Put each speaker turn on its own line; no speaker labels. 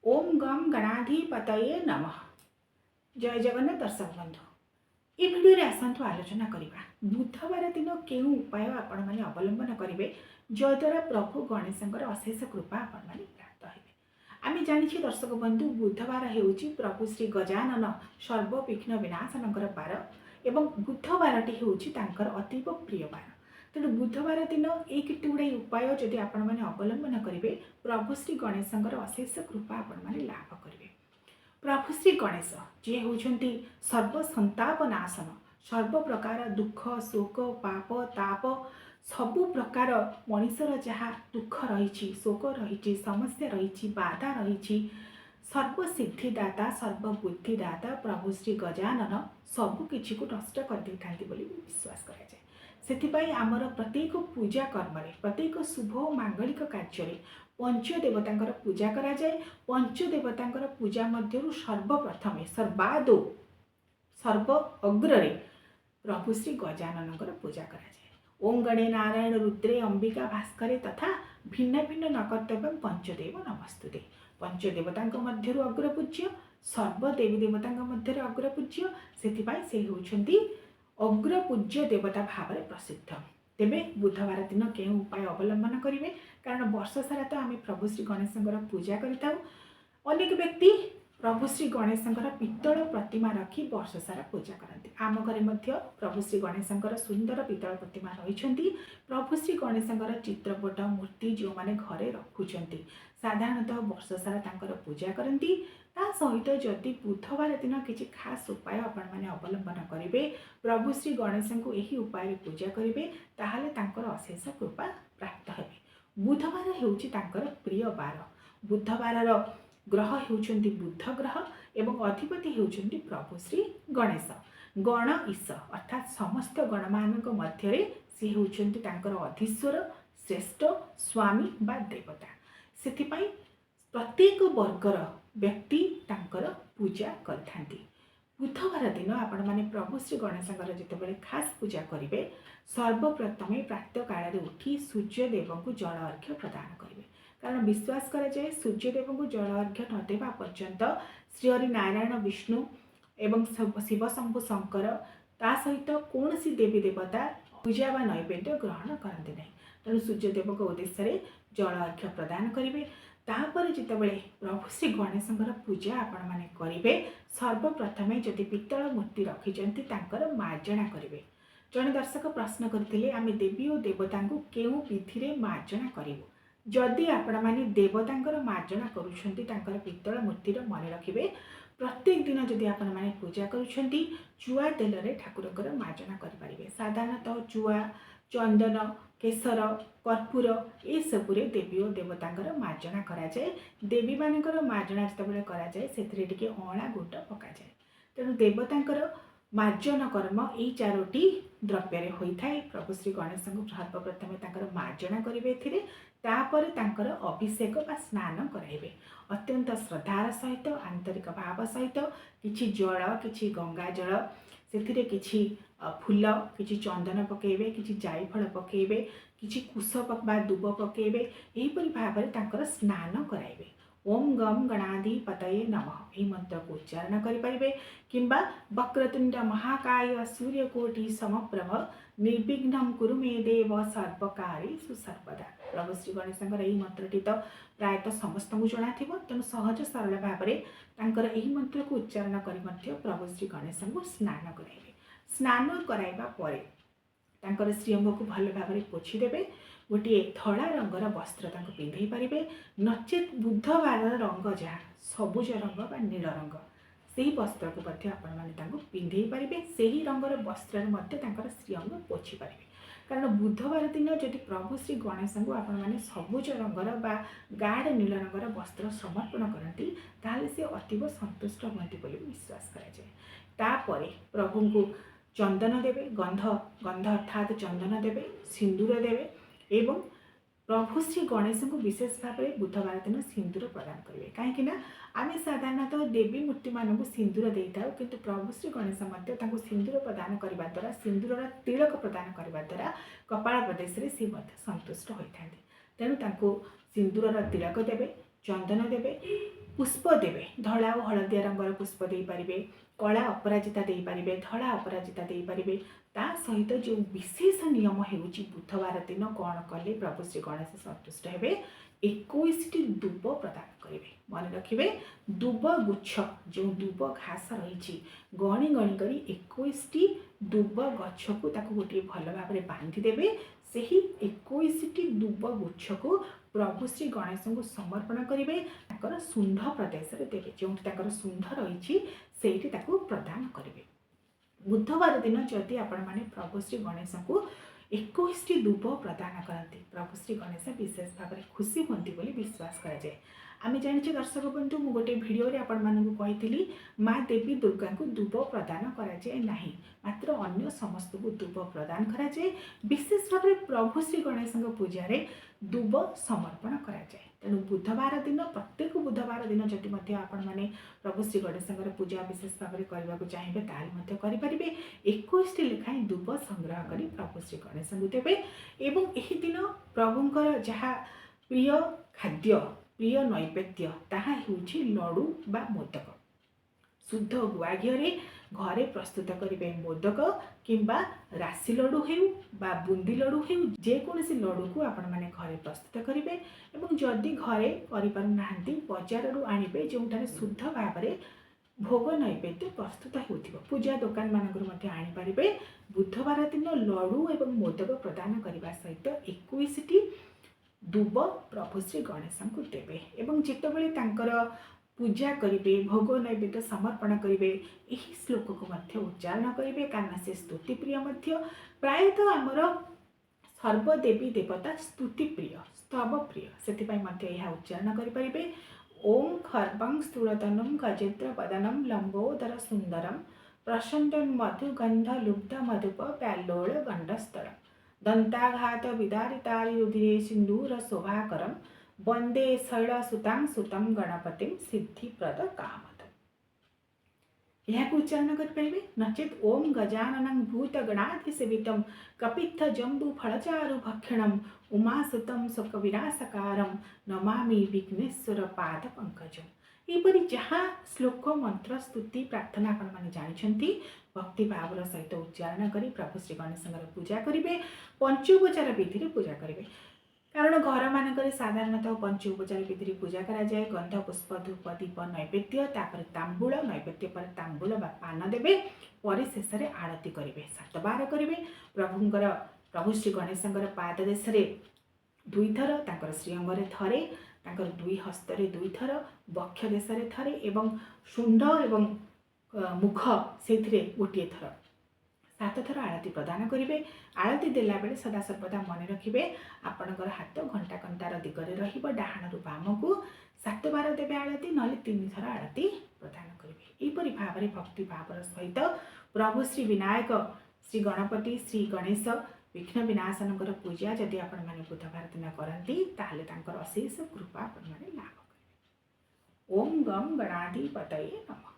ओम गम गणाधिपतये नमः। जय जगन्नाथ दर्शक बंधु, ये भिडियो आसतु आलोचना करवा बुधवार दिन केउं उपाय आपण माने अवलंबन करेंगे जद्वारा प्रभु गणेशंकर अशेष कृपा आपण माने प्राप्त हेबे। आमे जानिछि दर्शक बंधु, बुधवार हेउछि प्रभु श्री गजानन सर्वविघ्न विनाशनकर बार एवं बुधवारटी हेउछि तांकर अतीव प्रिय बार। तेणु बुधवार दिन ये केते गुड़ाई उपाय जदि आपण माने अवलंबन करेंगे प्रभु श्री गणेशंकर अशेष कृपा आपण माने लाभ करेंगे। प्रभु श्री गणेश जी होउछंती सर्वसंताप नाशन, सर्व प्रकार दुख शोक पाप ताप सबु प्रकार मनीषर जहाँ दुख रही शोक रही समस्या रही बाधा रही सर्वसिद्धिदाता सर्वबुद्धिदाता प्रभु श्री गजानन सबुकिछि को नष्ट कर दे थांती बोली विश्वास करा जाए। सेथिपाई आमर प्रत्येक पूजा कर्म प्रत्येक शुभ और मांगलिक कार्य पंचदेवतांकर पूजा करा जाए। पंचदेवतांकर पूजा मध्यरु सर्वप्रथमे सर्वादो सर्व अग्ररे प्रभु श्री गजाननकर पूजा करा जाए। ओम गणे नारायण रुद्रे अंबिका भास्करे तथा भिन्न भिन्न नकर्तव्य पंचदेव नमस्तुते। पंचदेवतांक मध्यरु अग्रपूज्य सर्वदेवी देवतांक मध्यरु अग्रपूज्य सेथिपाई से होउछंती अग्रपूज्य देवता भाव प्रसिद्ध। तेबे बुधवार दिन के उपाय अवलंबन करेंगे, कारण वर्ष सारा तो आम प्रभु श्री गणेशंकर पूजा करता। अनेक व्यक्ति प्रभु श्री गणेशंकर पित्तल प्रतिमा रखी वर्ष सारा पूजा करते। आम घरे मध्य प्रभु श्री गणेशंकर सुंदर पित्तल प्रतिमा रही। प्रभु श्री गणेशंकर चित्रपट मूर्ति जो मैंने घरे रखुंट साधारणतः वर्ष सारा तांकर पूजा करती। ता सहित जदि बुधवार दिन किसी खास उपाय आपण मैंने अवलंबन करेंगे प्रभु श्री गणेश को यही उपाय पूजा करेंगे ताहले तांकर अशेष कृपा प्राप्त हेबे। बुधवार हेउछि तांकर प्रिय बार। बुधवार ग्रह हेउछंती बुध ग्रह एवं अधिपति हेउछंती प्रभु श्री गणेश। गण ईश अर्थात समस्त गणमानक मध्यरे से हेउछंती तांकर अधीश्वर श्रेष्ठ स्वामी बा देवता। सेथिपाई प्रत्येक वर्गर व्यक्ति तांकर पूजा करथांती। बुधवार दिन आपण माने प्रभु श्री गणेशंकर जितेबाला खास पूजा करेंगे सर्वप्रथमे प्रातः काल उठी सूर्यदेव को जल अर्घ्य प्रदान करेंगे। कारण विश्वास करा जाए सूर्यदेव को जल अर्घ्य न देवा पर्यंत श्रीहरि नारायण विष्णु एवं शिव शंभु शंकर ता सहित कौन सी देवी देवता पूजा व नैवेद्य ग्रहण करते नहीं। तेणु सूर्यदेव को उद्देश्य जल अर्घ्य प्रदान करेंगे। तापर जितेबाला प्रभु श्री गणेशंकर पूजा आपण माने करेंगे सर्वप्रथमे जदि पित्तल मूर्ति रखिंट तांकर मार्जना करेंगे। जड़े दर्शक प्रश्न करते आम देवी और देवता को केउ विधि रे मार्जना करूँ। जदि आपण माने देवतांकर मार्जना करुछंती तांकर पित्तल मूर्तिर मन रखिबे प्रत्येक दिन जदि आपण माने पूजा करुछंती चुआ तेल रे ठाकुरकर मार्जना करि परिबे। साधारणतः चुआ चंदन केसर कर्पूर ये सबुरे देवी और देवतांकर मार्जना करा जाए। देवी मानकर मार्जना जितेबाला करा जाए सेथिरे टिके अँला गुट पका जाए। तेणु देवतांकर मार्जन कर्म यही चारोटी द्रव्य होता है। प्रभु श्री गणेश को सर्वप्रथम तांकर मार्जना करेंगे एथिरे तापर तांकर अभिषेक बा स्नान कराइबे। अत्यंत श्रद्धार सहित आंतरिक भाव सहित किछि जल किछि गंगा जल सेथिरे किछि फूल किछि चंदन पकेबे किछि जायफल पकेबे किछि कुश बा दुब पकेबे एहीपरि भाव में तांकर स्नान कराइबे। ओम गम गणाधिपतये नमः यह मंत्र को उच्चारण करें किंबा वक्रतुंड महाकाय सूर्यकोटि समप्रभ निर्विघ्नं कुरु मे देव सर्वकार्येषु सर्वदा। प्रभु श्री गणेशंकर यही मंत्रटी तो प्रायतः समस्त को जना थिबो। तेणु सहज सरल भाव में तांकर यही मंत्र को उच्चारण कर प्रभु श्री गणेश को स्नान कराइबे। स्नान कराइबा परे तांकर श्रीअंग को भल भाव में पोछीदेवे। गोटे धड़ा रंगर वस्त्र पिंधे पारे नचेत बुधवार रंग जहाँ सबुज रंग बा नील रंग से वस्त्र को पिंधे पारे से ही रंगर वस्त्र श्रीअंग पोछी पारे। कारण बुधवार दिन जदि प्रभु श्री गणेश को आपने सबुज रंगर बा गाढ़ नील रंगर वस्त्र समर्पण करती ताहले से अतीव संतुष्ट होती बोली विश्वास करा जाए। तापरे प्रभु को चंदन देवे गंध गंध अर्थात चंदन देवे सिंदूर देवे एवं प्रभु श्री गणेश को विशेष भाव में बुधवार दिन सिंदूर प्रदान करेंगे। कहीं आम साधारणतः देवी मूर्ति मानक सिंदूर दे था किंतु प्रभु श्री गणेश सिंदूर प्रदान करने द्वारा सिंदूर तिलक प्रदान करने द्वारा कपाल प्रदेश में सी संतुष्ट होता है। तेणु सिंदूर तिलक देवे चंदन देवे पुष्प देवे धला और हलदिया रंगर पुष्प दे पारे कला अपराजिता दे पारे धला अपराजिता दे पारे ता सहित जो विशेष नियम होउची बुधवार दिन कौन कले प्रभु श्री गणेश संतुष्ट हेबे 21टी दुब प्रदान करेंगे मन रखिए दुब गुच्छ जो दुब घास रही गणी गणी करी 21टी दुब गछ को गोटे भल भाव में बांधिदेवे से 21टी दुब गुच्छ को प्रभु श्री गणेश को समर्पण करेंगे शुंढ प्रदेश में देवे जो शुंढ रही प्रदान करेंगे बुधवार दिन जदि आपण मैंने प्रभु श्री गणेश को 21टी दुब प्रदान करती प्रभु श्री गणेश विशेष भाव में खुशी होती बोली विश्वास कराए आम जाने दर्शक बंधु मु गोटे भिडियो रे आपण मानकु कहिथिली माँ देवी दुर्गा को दुब प्रदान कराए ना मात्र अन्य समस्त को दुब प्रदान कराए विशेष भाव में प्रभु श्री गणेश पूजा दुब समर्पण कराए तेणु बुधवार दिन प्रत्येक बुधवार दिन जदि आपण मैंने प्रभु श्री गणेश पूजा विशेष भाव में करने को चाहिए ताल करेंगे 21टी लेखाएं दुब संग्रह कर प्रभु श्री गणेश को देवे एवं यही दिन प्रभुंर जहाँ प्रिय खाद्य प्रिय नैवेद्य ताहा हेउछि लड्डू बा मोदक शुद्ध गुआ घी घरे प्रस्तुत करेंगे मोदक किंबा राशि लड्डू हेउ बा बुंदी लड्डू हेउ जेकोसी लड्डू को आपण माने घरे प्रस्तुत करेंगे एवं जदि घरे करिपारुनाहांती बजाररू आनिबे जोंटारे शुद्ध भाव में भोग नैवेद्य प्रस्तुत होउथिबो पूजा दुकान मानकर मध्य आनी पारिबे बुधवार दिन लड्डू एवं मोदक प्रदान करने सहित 21टी दुब प्रभु श्री गणेश को देवे एवं जितेबाला तांकर पूजा करेंगे भोग नैवेद्य समर्पण करेंगे यही श्लोक को मध्य उच्चारण करेंगे कारण से स्तुति प्रिय मध्य प्रायतः आमर सर्वदेवी देवता स्तुति प्रिय स्तव प्रिय से यह उच्चारण करें ओं खर्वं स्थूलतनुं गजेन्द्र वदनं लंबोदर सुंदरम प्रसन्न मधुगंध लुब्ध मधुप प्यालोल गंडस्थल दंताघात विदारितारि रुधिरे सिंदूर शोभाकरम वंदे शैलसुतां सुतं गणपतिं सिद्धिप्रद कामद यह उच्चारण करेंगे नचेत ओम गजाननं भूतगणाधिसेवितं कपित्थ जंबू फलचारु भक्षणं उमासुतं शोकविनाशकारं नमामि विघ्नेश्वर पाद पंकजम् यहपरी जहाँ श्लोक मंत्र स्तुति प्रार्थना आपण मैंने जानते भक्ति भावर सहित उच्चारण कर प्रभु श्री गणेश पूजा करेंगे पंचोपचार विधि पूजा करेंगे कारण घर मानक साधारणतः पंचोपचार विधि पूजा कराए गंध पुष्प धूप दीप नैवेद्य तापर तांबूल नैवेद्य पर तांबूल बा पान देवे पर शेष में आरती करेंगे 7 बार करेंगे प्रभु श्री गणेश पाद देश दुई थर तांकर श्रीअंग थरे तांकर दुई हस्तर 2 थर बक्ष देश थरे एवं शुंड एवं मुख से गोटे थर 7 थर आरती प्रदान करेंगे आरती देला बेले सदा सर्वदा मन रखिए आपणकर हाथ घंटा कंटार दिगरे रहिबो डाहाण रु बाम को 7 बार देवे आरती ना 3 थर आरती प्रदान करेंगे यहपरी भाव में भक्ति भावर सहित प्रभु श्री विनायक श्री गणपति श्री गणेश विघ्न विनाशनकर पूजा जदि आपण माने बुधवार दिन करती ताहले तांकर अशेष कृपा आपण माने लाभ करेंगे। ओम गम गणाधिपतये नमः।